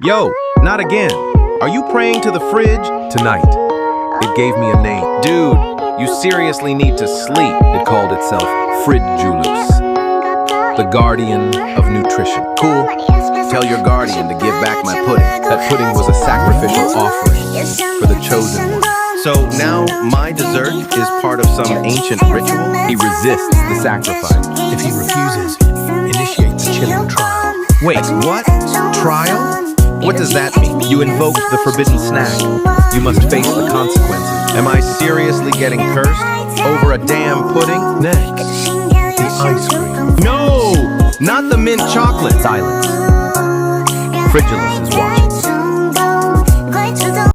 Yo, not again. Are you praying to the fridge? Tonight, it gave me a name. Dude, you seriously need to sleep. It called itself Fridjulus, the guardian of nutrition. Cool. Tell your guardian to give back my pudding. That pudding was a sacrificial offering for the chosen one. So now my dessert is part of some ancient ritual? He resists the sacrifice. If he refuses, initiate the chilling trial. Wait, what? Trial? What does that mean? You invoked the forbidden snack. You must face the consequences. Am I seriously getting cursed over a damn pudding? Next, the ice cream. No! Not the mint chocolate. Silence. Fridjulus is watching.